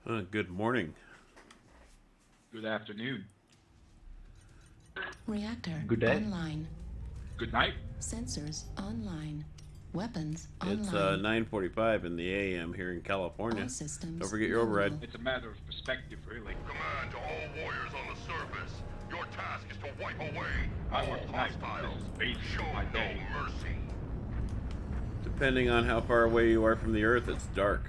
Good morning. Good afternoon. Reactor Good day. online. Good night. Sensors online. Weapons online. It's 9:45 in the a.m. here in California. All systems Don't forget your override. nominal. It's a matter of perspective, really. Command to all warriors on the surface. Your task is to wipe away I all work tonight. hostiles. This is basically Show my no day. mercy. Depending on how far away you are from the Earth, it's dark.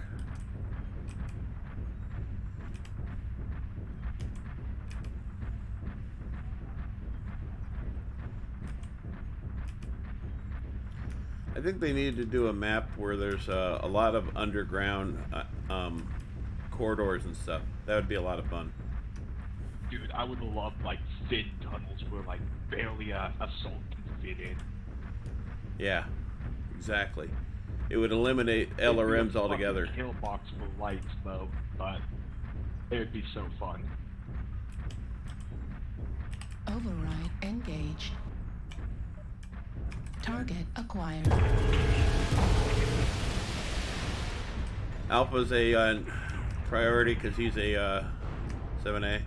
I think they need to do a map where there's a lot of underground corridors and stuff. That would be a lot of fun. Dude, I would love, like, thin tunnels where, like, barely a assault can fit in. Yeah, exactly. It would eliminate LRM'S altogether. Kill box for lights, though, but it would be so fun. Override engaged. Target acquired. Alpha's a priority because he's a 7A.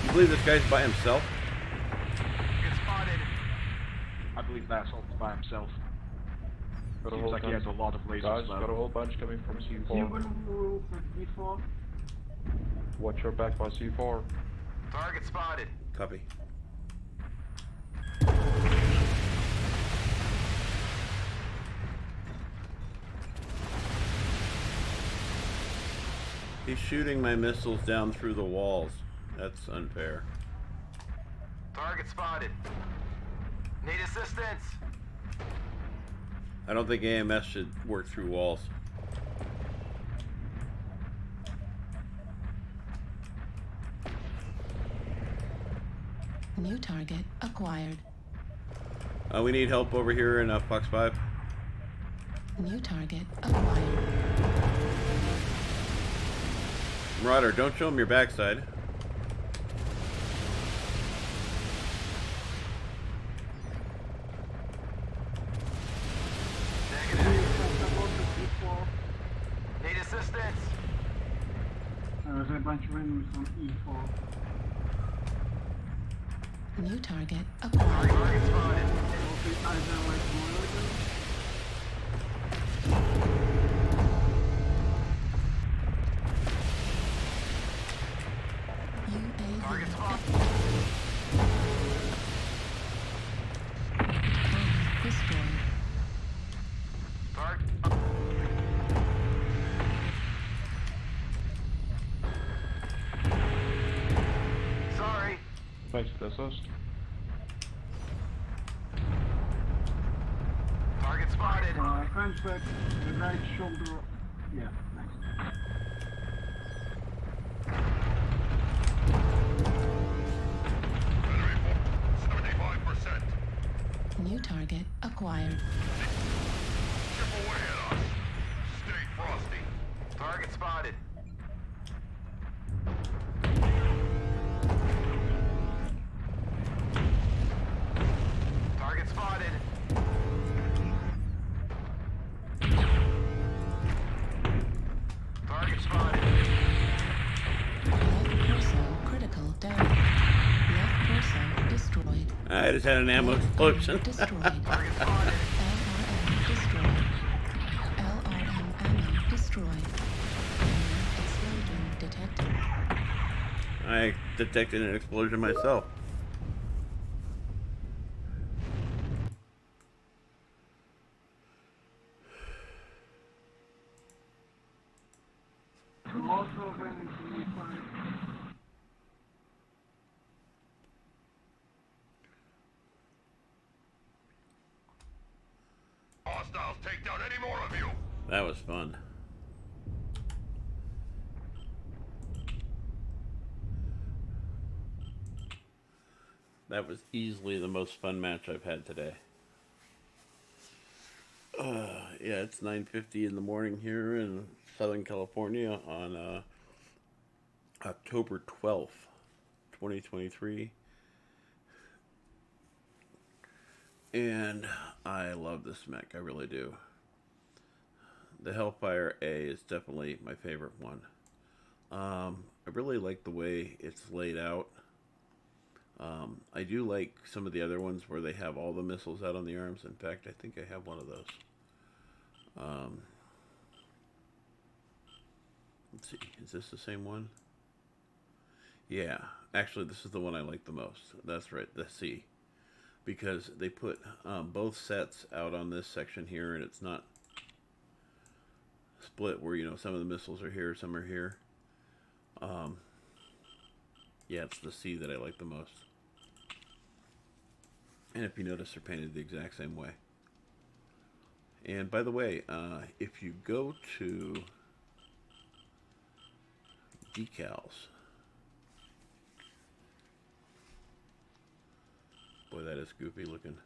You believe this guy's by himself? Get spotted. I believe that assault's by himself. Got a Seems whole like he bunch. has a lot of lasers, Guys, though. got a whole bunch coming from C4. Watch your back by C4. Target spotted. Copy. He's shooting my missiles down through the walls. That's unfair. Target spotted. Need assistance. I don't think AMS should work through walls. New target acquired. We need help over here in Fox 5. New target acquired. Marauder, don't show him your backside. Need assistance. There's a bunch of enemies on E4. New target acquired. Target spotted. Okay, either like one of them. Target UAV spotted. destroyed. Target. Sorry. Nice assist. Target spotted. French back, the right shoulder. Yeah, nice. Enemy 75%. New target acquired. Chip away at us. Stay frosty. Target spotted. Target spotted. Target spotted. Left torso critical damage. Left torso destroyed. I just had an ammo Left explosion. destroyed. Target spotted. LRM destroyed. LRM ammo destroyed. Explosion detected. I detected an explosion myself. Also enemies on E5. Hostiles take down any more of you. That was fun. That was easily the most fun match I've had today. Yeah, it's 9:50 in the morning here in Southern California on October 12th, 2023. And I love this mech, I really do. The Hellfire A is definitely my favorite one. I really like the way it's laid out. I do like some of the other ones where they have all the missiles out on the arms. In fact, I think I have one of those. Let's see, is this the same one? Yeah, actually this is the one I like the most. That's right, the C. Because they put both sets out on this section here, and it's not split where, you know, some of the missiles are here, some are here. Yeah, it's the C that I like the most. And if you notice, they're painted the exact same way. And by the way, if you go to decals, boy, that is goofy looking.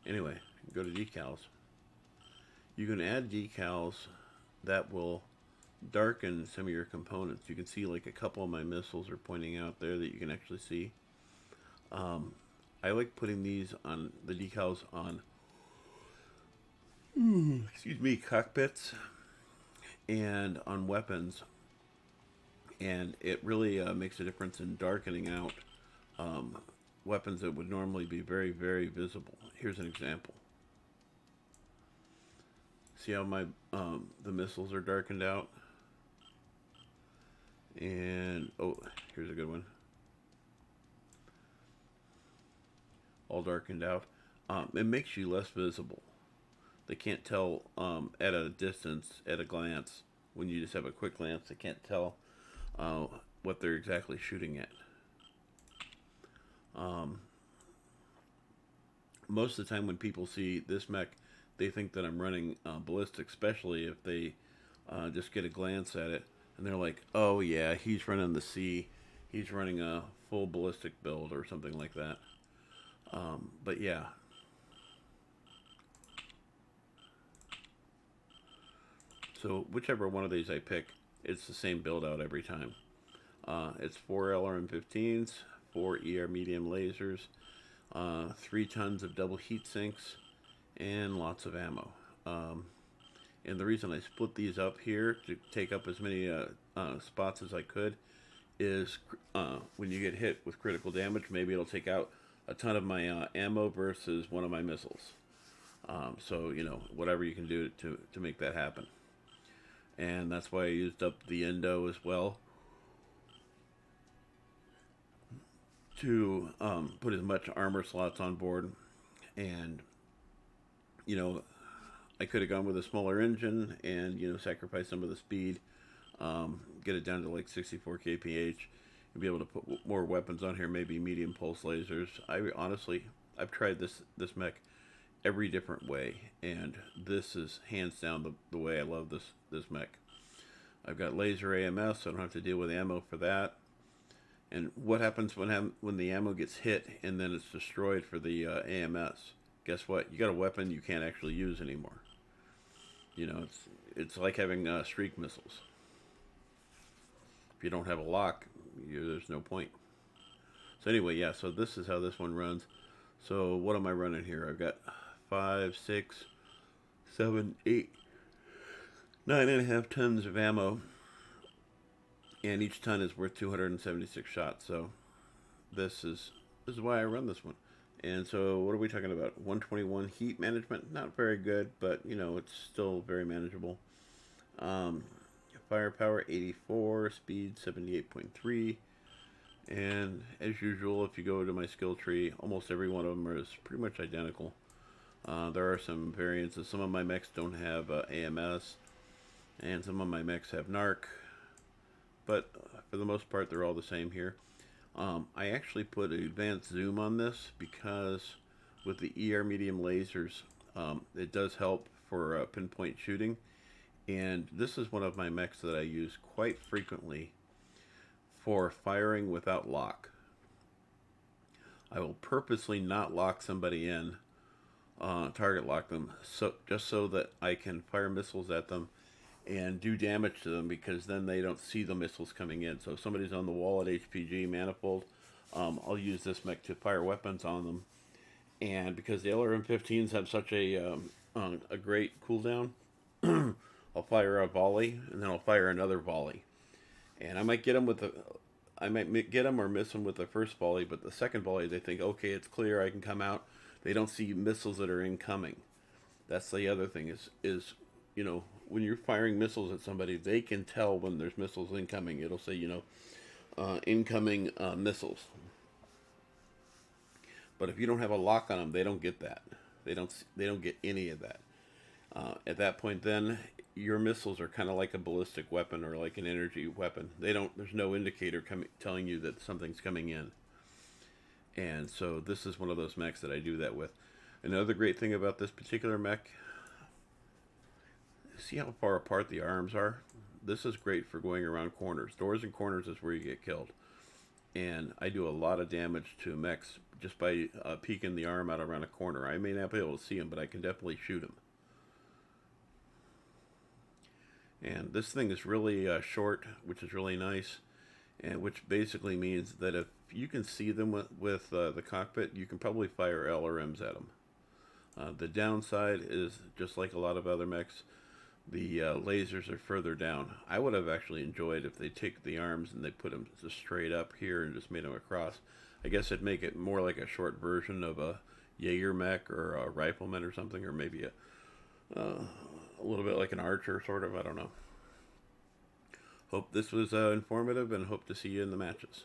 Anyway, go to decals. You can add decals that will darken some of your components. You can see like a couple of my missiles are pointing out there that you can actually see. I like putting these on the decals on excuse me, cockpits and on weapons, and it really makes a difference in darkening out weapons that would normally be very, very visible. Here's an example. See how my the missiles are darkened out? And oh, here's a good one. All darkened out. It makes you less visible. They can't tell at a distance, at a glance. When you just have a quick glance, they can't tell what they're exactly shooting at. Most of the time when people see this mech, they think that I'm running ballistic, especially if they just get a glance at it, and they're like, oh yeah, he's running the C, he's running a full ballistic build or something like that. But yeah. So whichever one of these I pick, it's the same build out every time. It's 4 LRM-15s, 4 ER medium lasers, 3 tons of double heat sinks, and lots of ammo. And the reason I split these up here to take up as many spots as I could is when you get hit with critical damage, maybe it'll take out a ton of my ammo versus one of my missiles. So, you know, whatever you can do to make that happen. And that's why I used up the endo as well, to put as much armor slots on board. And, you know, I could have gone with a smaller engine and, you know, sacrifice some of the speed, get it down to like 64 kph, and be able to put more weapons on here, maybe medium pulse lasers. I've tried this mech every different way, and this is hands down the way I love this mech. I've got laser AMS, so I don't have to deal with ammo for that. And what happens when the ammo gets hit and then it's destroyed for the AMS? Guess what? You got a weapon you can't actually use anymore. You know, it's like having streak missiles. If you don't have a lock, there's no point. So anyway, yeah, so this is how this one runs. So what am I running here? I've got 5, 6, 7, 8, 9.5 tons of ammo, and each ton is worth 276 shots. So this is why I run this one. And so what are we talking about? 121 heat management, not very good, but you know, it's still very manageable. Firepower 84, speed 78.3. And as usual, if you go to my skill tree, almost every one of them is pretty much identical. There are some variances. Some of my mechs don't have AMS, and some of my mechs have NARC, but for the most part, they're all the same here. I actually put an advanced zoom on this because with the ER medium lasers, it does help for pinpoint shooting. And this is one of my mechs that I use quite frequently for firing without lock. I will purposely not lock somebody in, target lock them, just so that I can fire missiles at them and do damage to them, because then they don't see the missiles coming in. So if somebody's on the wall at HPG Manifold, I'll use this mech to fire weapons on them. And because the LRM-15s have such a great cooldown, I'll fire a volley, and then I'll fire another volley. And I might get them with get them or miss them with the first volley, but the second volley they think, okay, it's clear, I can come out. They don't see missiles that are incoming. That's the other thing is you know, when you're firing missiles at somebody, they can tell when there's missiles incoming. It'll say, you know, incoming missiles. But if you don't have a lock on them, they don't get that. They don't get any of that. At that point, then your missiles are kind of like a ballistic weapon or like an energy weapon. There's no indicator telling you that something's coming in. And so this is one of those mechs that I do that with. Another great thing about this particular mech, see how far apart the arms are? This is great for going around corners. Doors and corners is where you get killed. And I do a lot of damage to mechs just by peeking the arm out around a corner. I may not be able to see him, but I can definitely shoot him. And this thing is really short, which is really nice, and which basically means that if you can see them with the cockpit, you can probably fire LRMs at them. The downside is, just like a lot of other mechs, the lasers are further down. I would have actually enjoyed if they take the arms and they put them just straight up here and just made them across. I guess it'd make it more like a short version of a Jaeger mech or a rifleman or something, or maybe a little bit like an archer, sort of. I don't know. Hope this was informative, and hope to see you in the matches.